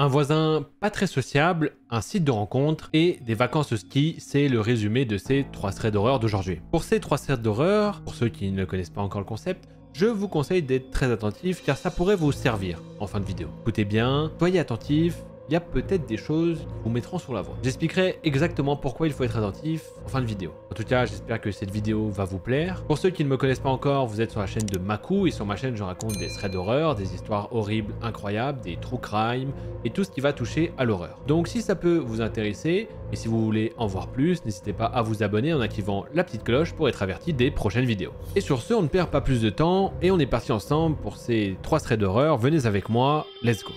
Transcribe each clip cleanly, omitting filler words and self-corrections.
Un voisin pas très sociable, un site de rencontre et des vacances au ski, c'est le résumé de ces 3 threads d'horreur d'aujourd'hui. Pour ces 3 threads d'horreur, pour ceux qui ne connaissent pas encore le concept, je vous conseille d'être très attentif car ça pourrait vous servir en fin de vidéo. Écoutez bien, soyez attentifs, il y a peut-être des choses qui vous mettront sur la voie. J'expliquerai exactement pourquoi il faut être attentif en fin de vidéo. En tout cas, j'espère que cette vidéo va vous plaire. Pour ceux qui ne me connaissent pas encore, vous êtes sur la chaîne de Maku et sur ma chaîne, je raconte des threads d'horreur, des histoires horribles, incroyables, des true crime et tout ce qui va toucher à l'horreur. Donc si ça peut vous intéresser et si vous voulez en voir plus, n'hésitez pas à vous abonner en activant la petite cloche pour être averti des prochaines vidéos. Et sur ce, on ne perd pas plus de temps et on est parti ensemble pour ces 3 threads d'horreur. Venez avec moi, let's go.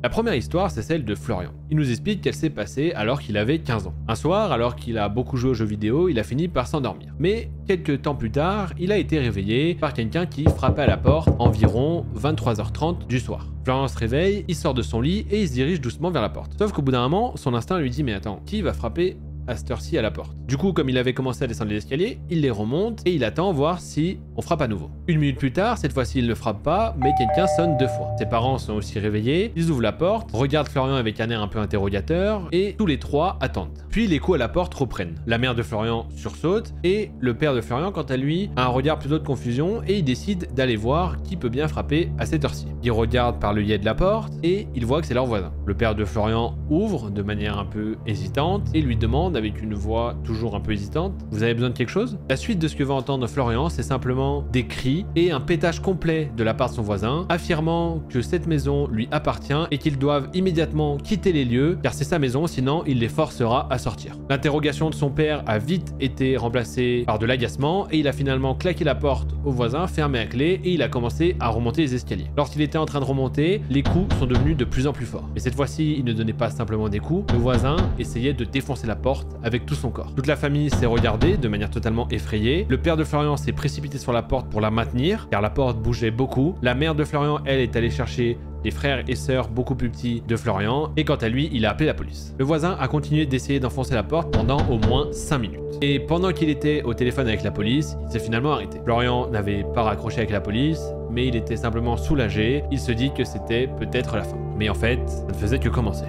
La première histoire, c'est celle de Florian. Il nous explique qu'elle s'est passée alors qu'il avait 15 ans. Un soir, alors qu'il a beaucoup joué aux jeux vidéo, il a fini par s'endormir. Mais quelques temps plus tard, il a été réveillé par quelqu'un qui frappait à la porte environ 23h30 du soir. Florian se réveille, il sort de son lit et il se dirige doucement vers la porte. Sauf qu'au bout d'un moment, son instinct lui dit « Mais attends, qui va frapper à cette heure-ci à la porte ?» Du coup, comme il avait commencé à descendre les escaliers, il les remonte et il attend voir si on frappe à nouveau. 1 minute plus tard, cette fois-ci il ne frappe pas, mais quelqu'un sonne 2 fois. Ses parents sont aussi réveillés, ils ouvrent la porte, regardent Florian avec un air un peu interrogateur et tous les 3 attendent. Puis les coups à la porte reprennent. La mère de Florian sursaute et le père de Florian, quant à lui, a un regard plutôt de confusion et il décide d'aller voir qui peut bien frapper à cette heure-ci. Il regarde par le biais de la porte et il voit que c'est leur voisin. Le père de Florian ouvre de manière un peu hésitante et lui demande avec une voix toujours un peu hésitante « Vous avez besoin de quelque chose ?» La suite de ce que va entendre Florian, c'est simplement des cris et un pétage complet de la part de son voisin, affirmant que cette maison lui appartient et qu'ils doivent immédiatement quitter les lieux car c'est sa maison, sinon il les forcera à sortir. L'interrogation de son père a vite été remplacée par de l'agacement et il a finalement claqué la porte au voisin, fermé à clé et il a commencé à remonter les escaliers. Lorsqu'il était en train de remonter, les coups sont devenus de plus en plus forts. Et cette fois-ci, il ne donnait pas simplement des coups, le voisin essayait de défoncer la porte avec tout son corps. Toute la famille s'est regardée de manière totalement effrayée. Le père de Florian s'est précipité sur la porte pour la maintenir, car la porte bougeait beaucoup. La mère de Florian, elle, est allée chercher les frères et sœurs beaucoup plus petits de Florian, et quant à lui, il a appelé la police. Le voisin a continué d'essayer d'enfoncer la porte pendant au moins 5 minutes. Et pendant qu'il était au téléphone avec la police, il s'est finalement arrêté. Florian n'avait pas raccroché avec la police, mais il était simplement soulagé. Il se dit que c'était peut-être la fin. Mais en fait, ça ne faisait que commencer.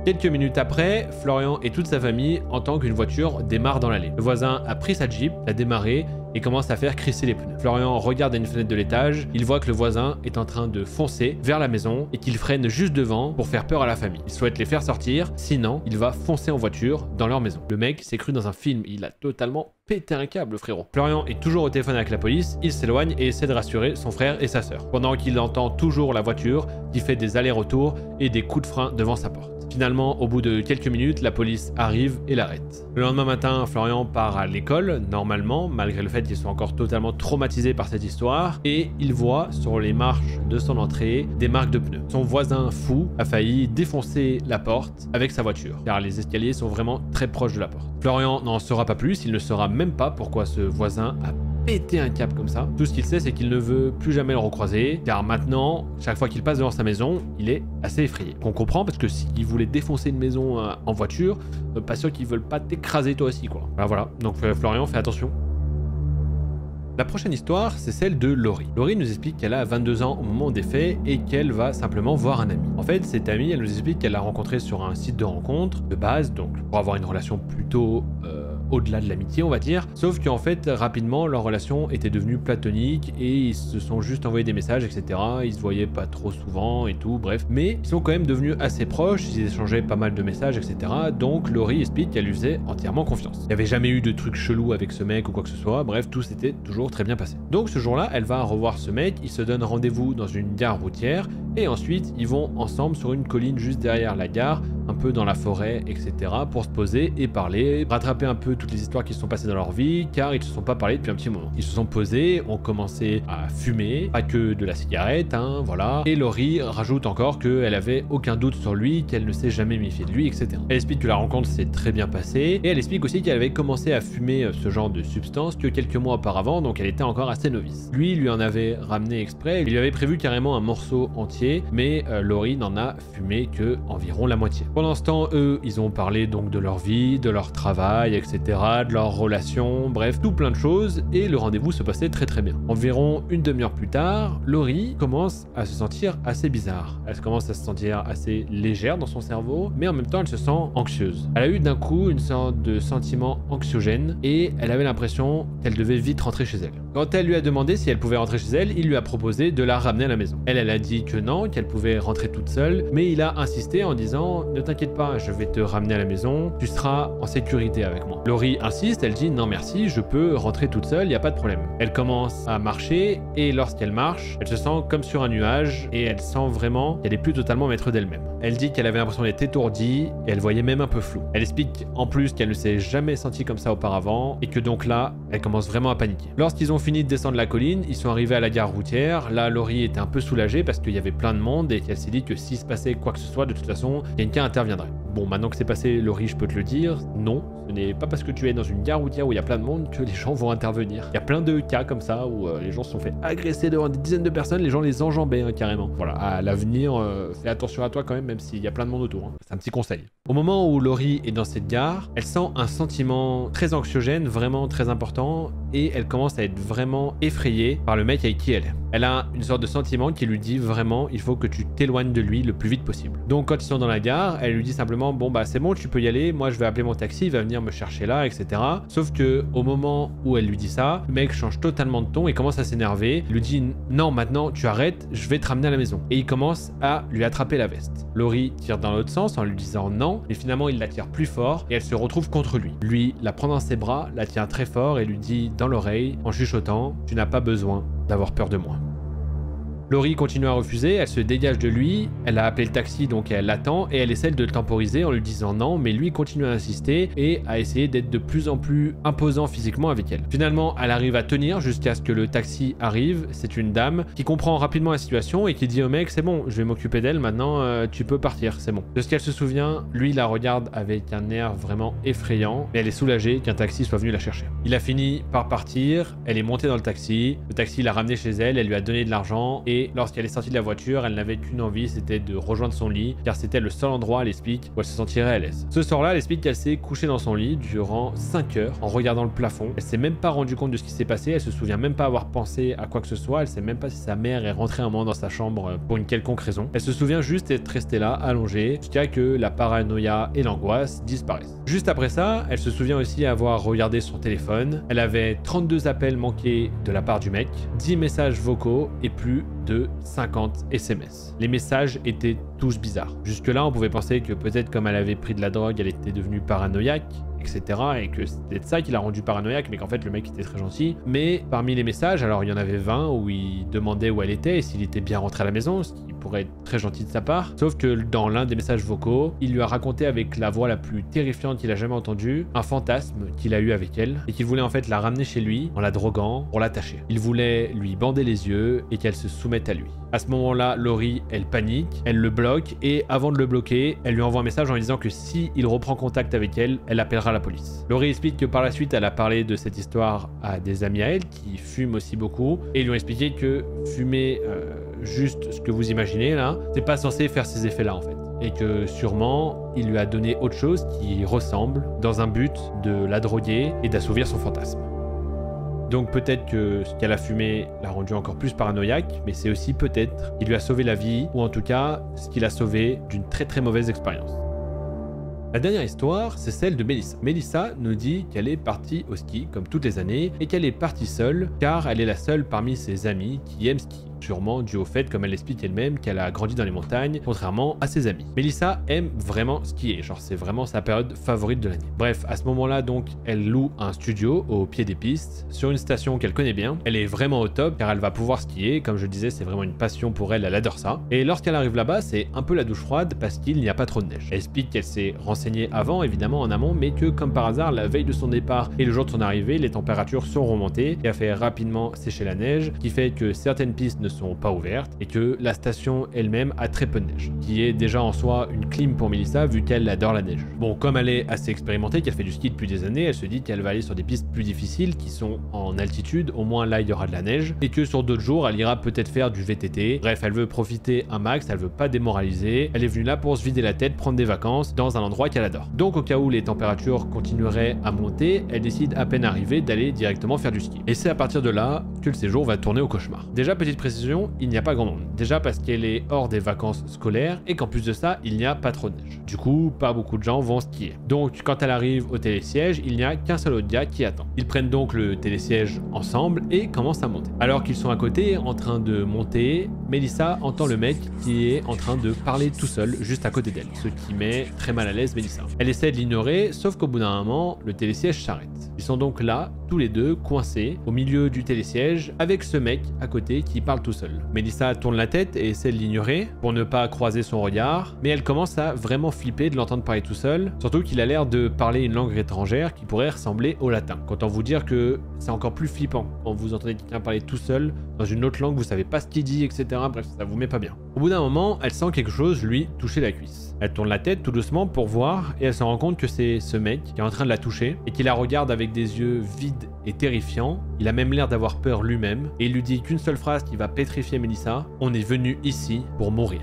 Quelques minutes après, Florian et toute sa famille entendent qu'une voiture démarre dans l'allée. Le voisin a pris sa Jeep, l'a démarré et commence à faire crisser les pneus. Florian regarde à une fenêtre de l'étage, il voit que le voisin est en train de foncer vers la maison et qu'il freine juste devant pour faire peur à la famille. Il souhaite les faire sortir, sinon il va foncer en voiture dans leur maison. Le mec s'est cru dans un film, il a totalement pété un câble, le frérot. Florian est toujours au téléphone avec la police, il s'éloigne et essaie de rassurer son frère et sa sœur, pendant qu'il entend toujours la voiture qui fait des allers-retours et des coups de frein devant sa porte. Finalement, au bout de quelques minutes, la police arrive et l'arrête. Le lendemain matin, Florian part à l'école, normalement, malgré le fait qu'il soit encore totalement traumatisé par cette histoire, et il voit sur les marches de son entrée des marques de pneus. Son voisin fou a failli défoncer la porte avec sa voiture, car les escaliers sont vraiment très proches de la porte. Florian n'en saura pas plus, il ne saura même pas pourquoi ce voisin a pété un câble comme ça. Tout ce qu'il sait, c'est qu'il ne veut plus jamais le recroiser, car maintenant, chaque fois qu'il passe devant sa maison, il est assez effrayé. On comprend parce que s'il voulait défoncer une maison en voiture, pas sûr qu'ils veulent pas t'écraser toi aussi, quoi. Voilà. Donc Florian, fais attention. La prochaine histoire, c'est celle de Laurie. Laurie nous explique qu'elle a 22 ans au moment des faits et qu'elle va simplement voir un ami. En fait, cette amie, elle nous explique qu'elle l'a rencontré sur un site de rencontre de base, donc pour avoir une relation plutôt au-delà de l'amitié, on va dire. Sauf qu'en fait, rapidement, leur relation était devenue platonique et ils se sont juste envoyés des messages, etc. Ils se voyaient pas trop souvent et tout, bref. Mais ils sont quand même devenus assez proches, ils échangeaient pas mal de messages, etc. Donc Laurie explique qu'elle lui faisait entièrement confiance. Il n'y avait jamais eu de trucs chelous avec ce mec ou quoi que ce soit, bref, tout s'était toujours très bien passé. Donc ce jour-là, elle va revoir ce mec, ils se donnent rendez-vous dans une gare routière et ensuite ils vont ensemble sur une colline juste derrière la gare un peu dans la forêt, etc. pour se poser et parler, rattraper un peu toutes les histoires qui se sont passées dans leur vie, car ils ne se sont pas parlé depuis un petit moment. Ils se sont posés, ont commencé à fumer, pas que de la cigarette, hein, voilà. Et Laurie rajoute encore qu'elle avait aucun doute sur lui, qu'elle ne s'est jamais méfiée de lui, etc. Elle explique que la rencontre s'est très bien passée, et elle explique aussi qu'elle avait commencé à fumer ce genre de substance que quelques mois auparavant, donc elle était encore assez novice. Lui en avait ramené exprès, il lui avait prévu carrément un morceau entier, mais Laurie n'en a fumé que environ la moitié. Pendant ce temps, eux, ils ont parlé donc de leur vie, de leur travail, etc., de leurs relations, bref, tout plein de choses, et le rendez-vous se passait très très bien. Environ une demi-heure plus tard, Laurie commence à se sentir assez bizarre. Elle commence à se sentir assez légère dans son cerveau, mais en même temps, elle se sent anxieuse. Elle a eu d'un coup une sorte de sentiment anxiogène, et elle avait l'impression qu'elle devait vite rentrer chez elle. Quand elle lui a demandé si elle pouvait rentrer chez elle, il lui a proposé de la ramener à la maison. Elle a dit que non, qu'elle pouvait rentrer toute seule, mais il a insisté en disant « Ne t'inquiète pas, je vais te ramener à la maison, tu seras en sécurité avec moi. » Laurie insiste, elle dit « Non merci, je peux rentrer toute seule, il n'y a pas de problème. » Elle commence à marcher, et lorsqu'elle marche, elle se sent comme sur un nuage, et elle sent vraiment qu'elle n'est plus totalement maître d'elle-même. Elle dit qu'elle avait l'impression d'être étourdie, et elle voyait même un peu flou. Elle explique en plus qu'elle ne s'est jamais sentie comme ça auparavant, et que donc là, elle commence vraiment à paniquer. Lorsqu'ils ont fini de descendre la colline, ils sont arrivés à la gare routière. Là, Laurie était un peu soulagée parce qu'il y avait plein de monde et qu'elle s'est dit que s'il se passait quoi que ce soit, de toute façon, quelqu'un interviendrait. Bon, maintenant que c'est passé, Laurie, je peux te le dire, non, ce n'est pas parce que tu es dans une gare routière où il y a plein de monde que les gens vont intervenir. Il y a plein de cas comme ça où les gens se sont fait agresser devant des dizaines de personnes, les gens les enjambaient hein, carrément. Voilà, à l'avenir, fais attention à toi quand même s'il y a plein de monde autour. Hein. C'est un petit conseil. Au moment où Laurie est dans cette gare, elle sent un sentiment très anxiogène, vraiment très important, et elle commence à être vraiment effrayée par le mec avec qui elle est. Elle a une sorte de sentiment qui lui dit vraiment il faut que tu t'éloignes de lui le plus vite possible. Donc quand ils sont dans la gare, elle lui dit simplement bon bah c'est bon, tu peux y aller, moi je vais appeler mon taxi, il va venir me chercher là, etc. Sauf que au moment où elle lui dit ça, le mec change totalement de ton et commence à s'énerver. Il lui dit non, maintenant tu arrêtes, je vais te ramener à la maison. Et il commence à lui attraper la veste. Laurie tire dans l'autre sens en lui disant non, mais finalement il la tire plus fort et elle se retrouve contre lui. Lui la prend dans ses bras, la tient très fort et lui dit dans l'oreille en chuchotant tu n'as pas besoin d'avoir peur de moi. Laurie continue à refuser, elle se dégage de lui, elle a appelé le taxi donc elle l'attend et elle essaie de le temporiser en lui disant non, mais lui continue à insister et à essayer d'être de plus en plus imposant physiquement avec elle. Finalement, elle arrive à tenir jusqu'à ce que le taxi arrive, c'est une dame qui comprend rapidement la situation et qui dit au mec c'est bon, je vais m'occuper d'elle maintenant, tu peux partir, c'est bon. De ce qu'elle se souvient, lui la regarde avec un air vraiment effrayant, mais elle est soulagée qu'un taxi soit venu la chercher. Il a fini par partir, elle est montée dans le taxi l'a ramenée chez elle, elle lui a donné de l'argent et lorsqu'elle est sortie de la voiture, elle n'avait qu'une envie, c'était de rejoindre son lit, car c'était le seul endroit, elle explique, où elle se sentirait à l'aise. Ce soir-là, elle explique qu'elle s'est couchée dans son lit durant 5 heures en regardant le plafond. Elle s'est même pas rendue compte de ce qui s'est passé, elle se souvient même pas avoir pensé à quoi que ce soit, elle sait même pas si sa mère est rentrée un moment dans sa chambre pour une quelconque raison. Elle se souvient juste d'être restée là, allongée, jusqu'à que la paranoïa et l'angoisse disparaissent. Juste après ça, elle se souvient aussi avoir regardé son téléphone. Elle avait 32 appels manqués de la part du mec, 10 messages vocaux et plus de 50 SMS. Les messages étaient tous bizarres. Jusque-là, on pouvait penser que peut-être comme elle avait pris de la drogue, elle était devenue paranoïaque, etc. et que c'était ça qui l'a rendu paranoïaque, mais qu'en fait le mec était très gentil. Mais parmi les messages, alors il y en avait 20 où il demandait où elle était et s'il était bien rentré à la maison, ce qui pourrait être très gentil de sa part. Sauf que dans l'un des messages vocaux, il lui a raconté avec la voix la plus terrifiante qu'il a jamais entendue, un fantasme qu'il a eu avec elle et qu'il voulait en fait la ramener chez lui en la droguant pour l'attacher. Il voulait lui bander les yeux et qu'elle se soumette à lui. À ce moment-là, Laurie, elle panique, elle le bloque et avant de le bloquer, elle lui envoie un message en lui disant que si il reprend contact avec elle, elle appellera la police. Laurie explique que par la suite, elle a parlé de cette histoire à des amis à elle qui fument aussi beaucoup et lui ont expliqué que fumer juste ce que vous imaginez là, c'est pas censé faire ces effets-là en fait. Et que sûrement, il lui a donné autre chose qui ressemble dans un but de la droguer et d'assouvir son fantasme. Donc peut-être que ce qu'elle a fumé l'a rendu encore plus paranoïaque, mais c'est aussi peut-être qu'il lui a sauvé la vie, ou en tout cas, ce qu'il a sauvé d'une très très mauvaise expérience. La dernière histoire, c'est celle de Mélissa. Mélissa nous dit qu'elle est partie au ski, comme toutes les années, et qu'elle est partie seule, car elle est la seule parmi ses amis qui aime skier. sûrement dû au fait, comme elle l'explique elle-même, qu'elle a grandi dans les montagnes, contrairement à ses amis. Melissa aime vraiment skier, genre c'est vraiment sa période favorite de l'année. Bref, à ce moment-là donc, elle loue un studio au pied des pistes, sur une station qu'elle connaît bien. Elle est vraiment au top car elle va pouvoir skier, comme je disais, c'est vraiment une passion pour elle, elle adore ça. Et lorsqu'elle arrive là-bas, c'est un peu la douche froide parce qu'il n'y a pas trop de neige. Elle explique qu'elle s'est renseignée avant, évidemment en amont, mais que comme par hasard, la veille de son départ et le jour de son arrivée, les températures sont remontées et a fait rapidement sécher la neige, qui fait que certaines pistes ne sont pas ouvertes et que la station elle-même a très peu de neige, qui est déjà en soi une clim pour Melissa vu qu'elle adore la neige. Bon, comme elle est assez expérimentée, qu'elle fait du ski depuis des années, elle se dit qu'elle va aller sur des pistes plus difficiles qui sont en altitude, au moins là il y aura de la neige, et que sur d'autres jours elle ira peut-être faire du VTT. Bref, elle veut profiter un max, elle veut pas démoraliser, elle est venue là pour se vider la tête, prendre des vacances dans un endroit qu'elle adore. Donc au cas où les températures continueraient à monter, elle décide à peine arrivée d'aller directement faire du ski. Et c'est à partir de là que le séjour va tourner au cauchemar. Déjà, petite précision, il n'y a pas grand monde. Déjà parce qu'elle est hors des vacances scolaires et qu'en plus de ça, il n'y a pas trop de neige. Du coup, pas beaucoup de gens vont skier. Donc quand elle arrive au télésiège, il n'y a qu'un seul autre gars qui attend. Ils prennent donc le télésiège ensemble et commencent à monter. Alors qu'ils sont à côté en train de monter, Melissa entend le mec qui est en train de parler tout seul juste à côté d'elle, ce qui met très mal à l'aise Melissa. Elle essaie de l'ignorer, sauf qu'au bout d'un moment, le télésiège s'arrête. Ils sont donc là, tous les deux, coincés, au milieu du télésiège, avec ce mec à côté qui parle tout seul. Melissa tourne la tête et essaie de l'ignorer pour ne pas croiser son regard, mais elle commence à vraiment flipper de l'entendre parler tout seul, surtout qu'il a l'air de parler une langue étrangère qui pourrait ressembler au latin. Autant vous dire que c'est encore plus flippant quand vous entendez quelqu'un parler tout seul dans une autre langue, vous savez pas ce qu'il dit, etc. Bref, ça vous met pas bien. Au bout d'un moment, elle sent quelque chose lui toucher la cuisse. Elle tourne la tête tout doucement pour voir et elle se rend compte que c'est ce mec qui est en train de la toucher et qui la regarde avec des yeux vides et terrifiants. Il a même l'air d'avoir peur lui-même et il lui dit qu'une seule phrase qui va pétrifier Melissa: on est venu ici pour mourir.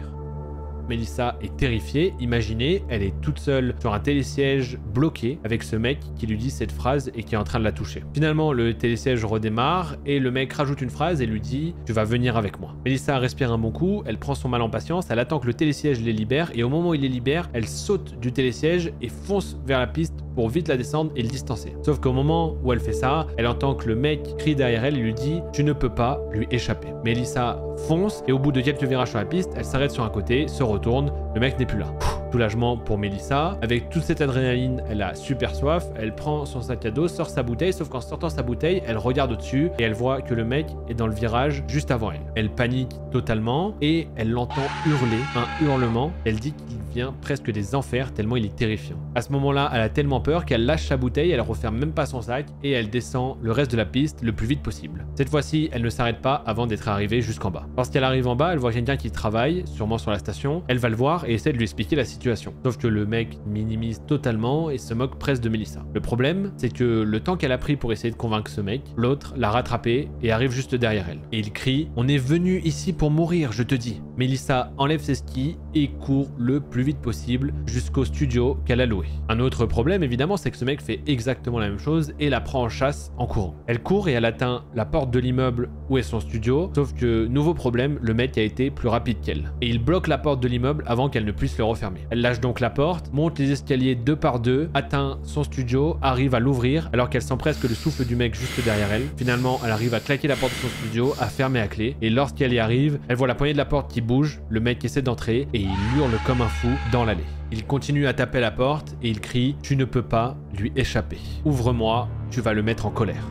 Melissa est terrifiée, imaginez, elle est toute seule sur un télésiège bloqué avec ce mec qui lui dit cette phrase et qui est en train de la toucher. Finalement, le télésiège redémarre et le mec rajoute une phrase et lui dit « Tu vas venir avec moi ». Melissa respire un bon coup, elle prend son mal en patience, elle attend que le télésiège les libère et au moment où il les libère, elle saute du télésiège et fonce vers la piste pour vite la descendre et le distancer. Sauf qu'au moment où elle fait ça, elle entend que le mec crie derrière elle et lui dit « Tu ne peux pas lui échapper ». Melissa fonce et au bout de quelques virages sur la piste, elle s'arrête sur un côté, se retourne, le mec n'est plus là. Soulagement pour Melissa. Avec toute cette adrénaline, elle a super soif, elle prend son sac à dos, sort sa bouteille, sauf qu'en sortant sa bouteille, elle regarde au-dessus et elle voit que le mec est dans le virage juste avant elle. Elle panique totalement et elle l'entend hurler, un hurlement. Elle dit qu'il vient presque des enfers tellement il est terrifiant. À ce moment-là, elle a tellement peur qu'elle lâche sa bouteille, elle referme même pas son sac et elle descend le reste de la piste le plus vite possible. Cette fois-ci, elle ne s'arrête pas avant d'être arrivée jusqu'en bas. Lorsqu'elle arrive en bas, elle voit quelqu'un qui travaille, sûrement sur la station. Elle va le voir et essaie de lui expliquer la situation. Sauf que le mec minimise totalement et se moque presque de Melissa. Le problème, c'est que le temps qu'elle a pris pour essayer de convaincre ce mec, l'autre l'a rattrapé et arrive juste derrière elle. Et il crie « On est venu ici pour mourir, je te dis ». Melissa enlève ses skis et court le plus vite possible jusqu'au studio qu'elle a loué. Un autre problème, évidemment, c'est que ce mec fait exactement la même chose et la prend en chasse en courant. Elle court et elle atteint la porte de l'immeuble où est son studio, sauf que, nouveau problème, le mec a été plus rapide qu'elle. Et il bloque la porte de l'immeuble avant qu'elle ne puisse le refermer. Elle lâche donc la porte, monte les escaliers 2 par 2, atteint son studio, arrive à l'ouvrir alors qu'elle sent presque le souffle du mec juste derrière elle. Finalement, elle arrive à claquer la porte de son studio, à fermer à clé, et lorsqu'elle y arrive, elle voit la poignée de la porte qui bouge, le mec essaie d'entrer et il hurle comme un fou dans l'allée. Il continue à taper à la porte et il crie « Tu ne peux pas lui échapper. Ouvre-moi, tu vas le mettre en colère ».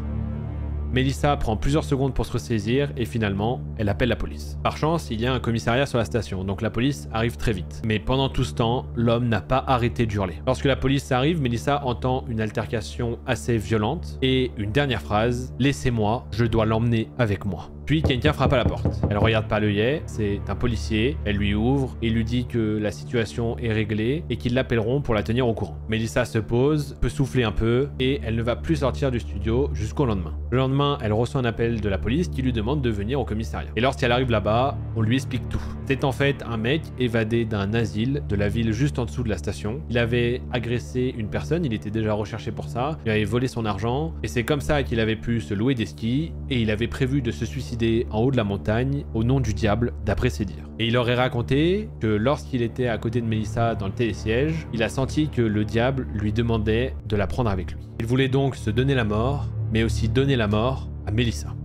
Melissa prend plusieurs secondes pour se ressaisir et finalement, elle appelle la police. Par chance, il y a un commissariat sur la station, donc la police arrive très vite. Mais pendant tout ce temps, l'homme n'a pas arrêté d'hurler. Lorsque la police arrive, Melissa entend une altercation assez violente et une dernière phrase « Laissez-moi, je dois l'emmener avec moi ». Puis quelqu'un frappe à la porte. Elle regarde pas l'œillet, c'est un policier, elle lui ouvre et lui dit que la situation est réglée et qu'ils l'appelleront pour la tenir au courant. Melissa se pose, peut souffler un peu et elle ne va plus sortir du studio jusqu'au lendemain. Le lendemain, elle reçoit un appel de la police qui lui demande de venir au commissariat. Et lorsqu'elle arrive là-bas, on lui explique tout. C'est en fait un mec évadé d'un asile de la ville juste en dessous de la station. Il avait agressé une personne, il était déjà recherché pour ça, il avait volé son argent et c'est comme ça qu'il avait pu se louer des skis et il avait prévu de se suicider en haut de la montagne au nom du diable d'après ses dires. Et il aurait raconté que lorsqu'il était à côté de Melissa dans le télésiège, il a senti que le diable lui demandait de la prendre avec lui. Il voulait donc se donner la mort, mais aussi donner la mort à Melissa.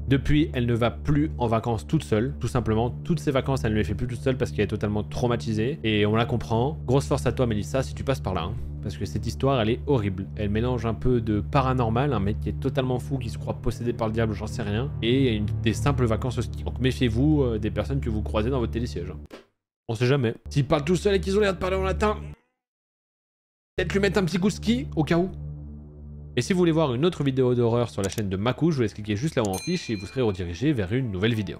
Depuis, elle ne va plus en vacances toute seule, tout simplement. Toutes ses vacances, elle ne les fait plus toute seule parce qu'elle est totalement traumatisée. Et on la comprend. Grosse force à toi, Mélissa, si tu passes par là. Hein. Parce que cette histoire, elle est horrible. Elle mélange un peu de paranormal, un mec qui est totalement fou, qui se croit possédé par le diable, j'en sais rien, et des simples vacances au ski. Donc méfiez-vous des personnes que vous croisez dans votre télésiège. Hein. On sait jamais. S'ils parlent tout seuls et qu'ils ont l'air de parler en latin, peut-être lui mettre un petit coup de ski, au cas où. Et si vous voulez voir une autre vidéo d'horreur sur la chaîne de Makou, je vous laisse cliquer juste là où en fiche et vous serez redirigé vers une nouvelle vidéo.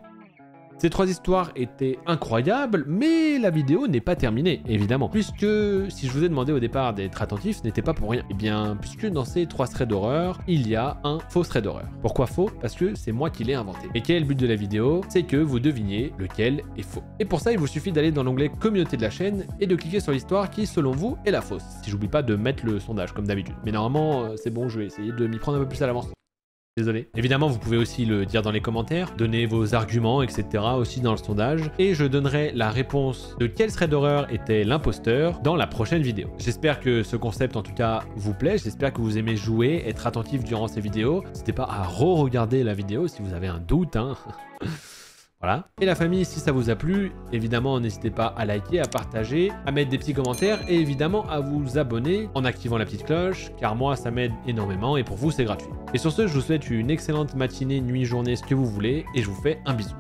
Ces 3 histoires étaient incroyables, mais la vidéo n'est pas terminée, évidemment. Puisque, si je vous ai demandé au départ d'être attentif, ce n'était pas pour rien. Eh bien, puisque dans ces 3 threads d'horreur, il y a un faux thread d'horreur. Pourquoi faux? Parce que c'est moi qui l'ai inventé. Et quel est le but de la vidéo? C'est que vous deviniez lequel est faux. Et pour ça, il vous suffit d'aller dans l'onglet communauté de la chaîne et de cliquer sur l'histoire qui, selon vous, est la fausse. Si j'oublie pas de mettre le sondage, comme d'habitude. Mais normalement, c'est bon, je vais essayer de m'y prendre un peu plus à l'avance. Désolé. Évidemment, vous pouvez aussi le dire dans les commentaires, donner vos arguments, etc. aussi dans le sondage. Et je donnerai la réponse de quel thread d'horreur était l'imposteur dans la prochaine vidéo. J'espère que ce concept, en tout cas, vous plaît. J'espère que vous aimez jouer, être attentif durant ces vidéos. N'hésitez pas à re-regarder la vidéo si vous avez un doute, hein. Voilà. Et la famille, si ça vous a plu, évidemment, n'hésitez pas à liker, à partager, à mettre des petits commentaires et évidemment à vous abonner en activant la petite cloche, car moi, ça m'aide énormément et pour vous, c'est gratuit. Et sur ce, je vous souhaite une excellente matinée, nuit, journée, ce que vous voulez et je vous fais un bisou.